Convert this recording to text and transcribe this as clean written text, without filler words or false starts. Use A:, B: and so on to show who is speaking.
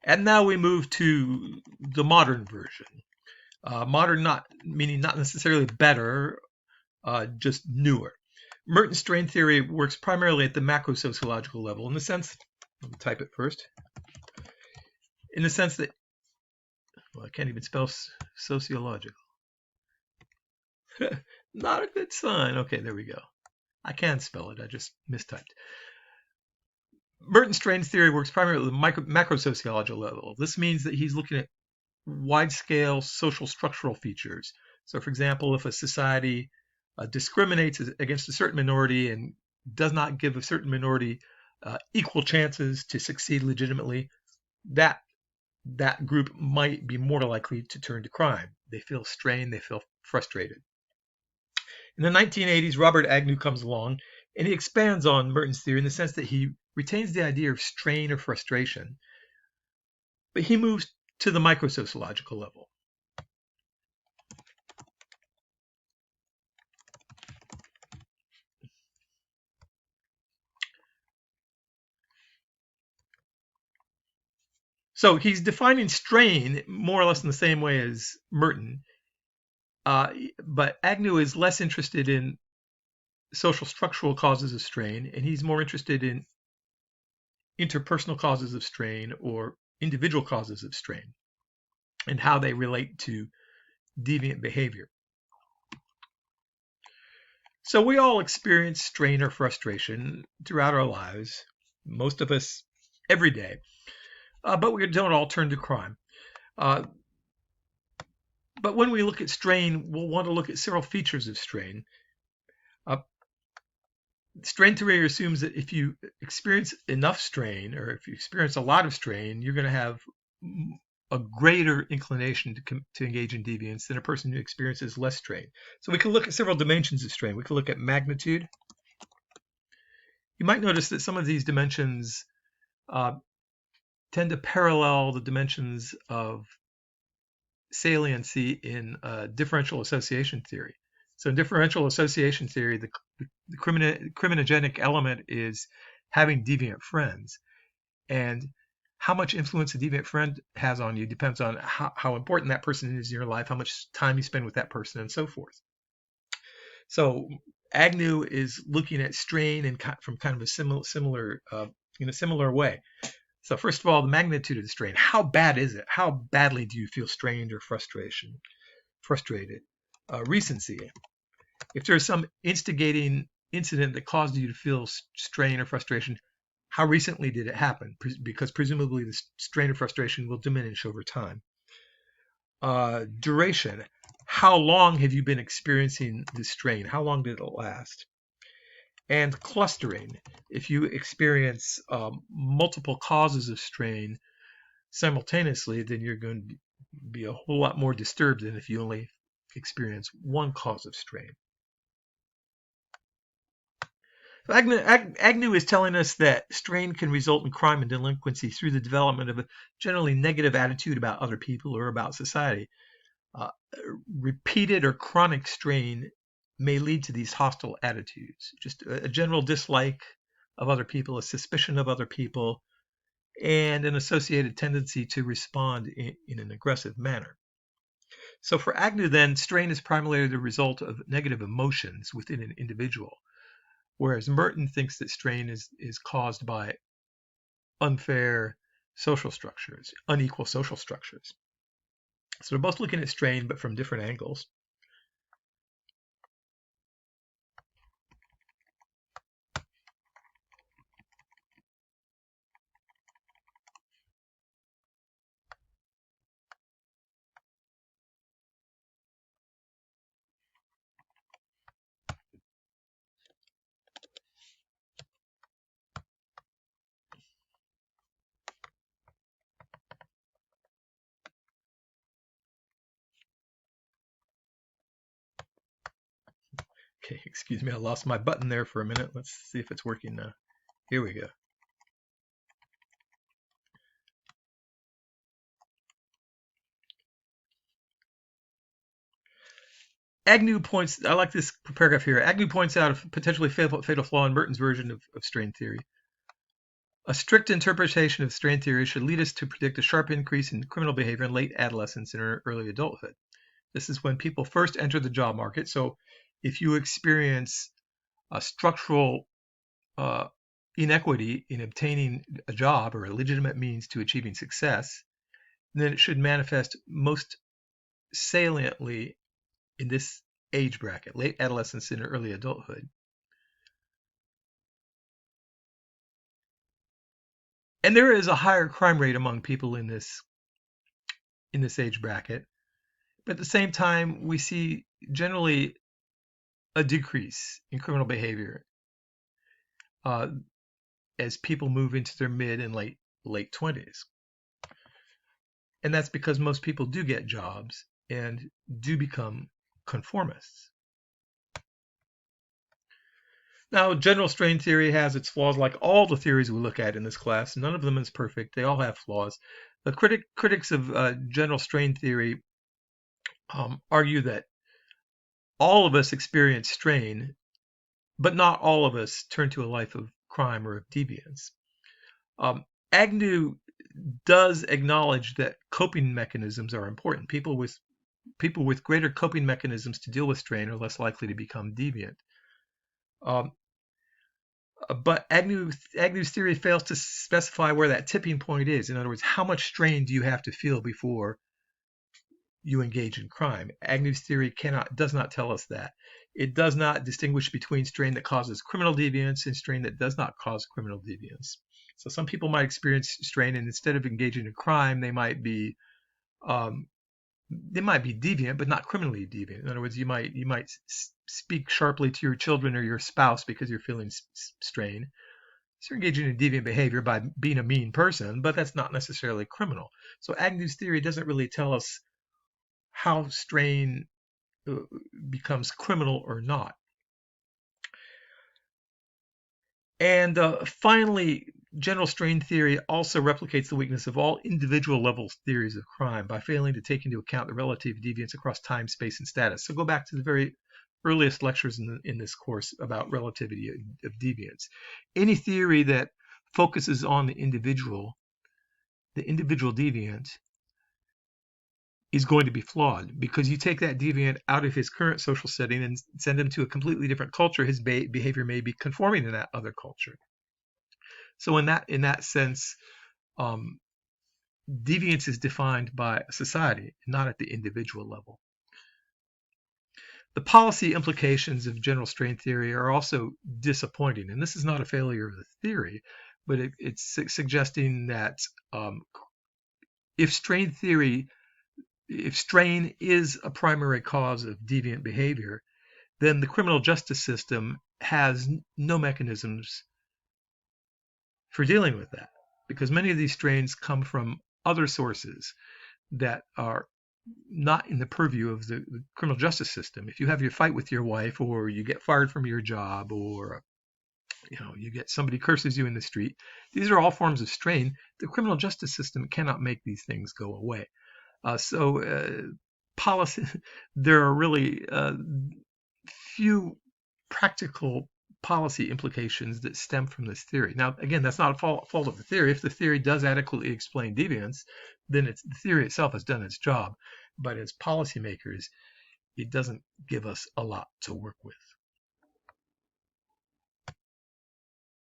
A: And now we move to the modern version. Modern, not meaning not necessarily better, just newer. Merton's strain theory works primarily at the macro sociological level in the sense, let me type it first, in the sense that, well, I can't even spell sociological. Not a good sign. Okay, there we go. I can spell it, I just mistyped. Merton's strain theory works primarily at the macro sociological level. This means that he's looking at wide-scale social structural features. So, for example, if a society discriminates against a certain minority and does not give a certain minority equal chances to succeed legitimately, that group might be more likely to turn to crime. They feel strained, they feel frustrated. In the 1980s, Robert Agnew comes along and he expands on Merton's theory in the sense that he retains the idea of strain or frustration, but he moves to the microsociological level. So he's defining strain more or less in the same way as Merton, but Agnew is less interested in social structural causes of strain, and he's more interested in interpersonal causes of strain or individual causes of strain and how they relate to deviant behavior. So we all experience strain or frustration throughout our lives, most of us every day, but we don't all turn to crime. But when we look at strain, we'll want to look at several features of strain. Strain theory assumes that if you experience enough strain, or if you experience a lot of strain, you're going to have a greater inclination to engage in deviance than a person who experiences less strain. So we can look at several dimensions of strain. We can look at magnitude. You might notice that some of these dimensions tend to parallel the dimensions of saliency in differential association theory. So in differential association theory, the criminogenic element is having deviant friends. And how much influence a deviant friend has on you depends on how important that person is in your life, how much time you spend with that person, and so forth. So Agnew is looking at strain and from kind of a similar in a similar way. So first of all, the magnitude of the strain. How bad is it? How badly do you feel strained or frustrated? Recency. If there's some instigating incident that caused you to feel strain or frustration, how recently did it happen? Because presumably the strain or frustration will diminish over time. Duration. How long have you been experiencing this strain? How long did it last? And clustering. If you experience multiple causes of strain simultaneously, then you're going to be a whole lot more disturbed than if you only experience one cause of strain. So Agnew is telling us that strain can result in crime and delinquency through the development of a generally negative attitude about other people or about society. Repeated or chronic strain may lead to these hostile attitudes, just a general dislike of other people, a suspicion of other people, and an associated tendency to respond in an aggressive manner. So for Agnew, then, strain is primarily the result of negative emotions within an individual, whereas Merton thinks that strain is caused by unfair social structures, unequal social structures. So they're both looking at strain, but from different angles. Okay, excuse me, I lost my button there for a minute. Let's see if it's working now. Here we go. Agnew points, I like this paragraph here. Agnew points out a potentially fatal flaw in Merton's version of strain theory. A strict interpretation of strain theory should lead us to predict a sharp increase in criminal behavior in late adolescence and early adulthood. This is when people first enter the job market. So if you experience a structural inequity in obtaining a job or a legitimate means to achieving success, then it should manifest most saliently in this age bracket, late adolescence and early adulthood. And there is a higher crime rate among people in this age bracket. But at the same time, we see generally a decrease in criminal behavior uh, as people move into their mid and late 20s. And that's because most people do get jobs and do become conformists. Now, general strain theory has its flaws, like all the theories we look at in this class. None of them is perfect. They all have flaws. The critics of general strain theory argue that all of us experience strain, but not all of us turn to a life of crime or of deviance. Agnew does acknowledge that coping mechanisms are important. People with greater coping mechanisms to deal with strain are less likely to become deviant. But Agnew's theory fails to specify where that tipping point is. In other words, how much strain do you have to feel before you engage in crime? Agnew's theory does not tell us that. It does not distinguish between strain that causes criminal deviance and strain that does not cause criminal deviance. So some people might experience strain, and instead of engaging in crime, they might be deviant, but not criminally deviant. In other words, you might speak sharply to your children or your spouse because you're feeling strain. So you're engaging in deviant behavior by being a mean person, but that's not necessarily criminal. So Agnew's theory doesn't really tell us how strain becomes criminal or not. And finally, general strain theory also replicates the weakness of all individual level theories of crime by failing to take into account the relative deviance across time, space, and status. So go back to the very earliest lectures in this course about relativity of deviance. Any theory that focuses on the individual deviant, is going to be flawed, because you take that deviant out of his current social setting and send him to a completely different culture, his behavior may be conforming to that other culture. So in that sense, deviance is defined by society, not at the individual level. The policy implications of general strain theory are also disappointing, and this is not a failure of the theory, but it's suggesting that if strain is a primary cause of deviant behavior, then the criminal justice system has no mechanisms for dealing with that, because many of these strains come from other sources that are not in the purview of the criminal justice system. If you have your fight with your wife, or you get fired from your job, or you get somebody curses you in the street, these are all forms of strain. The criminal justice system cannot make these things go away. Policy, there are really few practical policy implications that stem from this theory. Now, again, that's not a fault of the theory. If the theory does adequately explain deviance, then the theory itself has done its job. But as policymakers, it doesn't give us a lot to work with.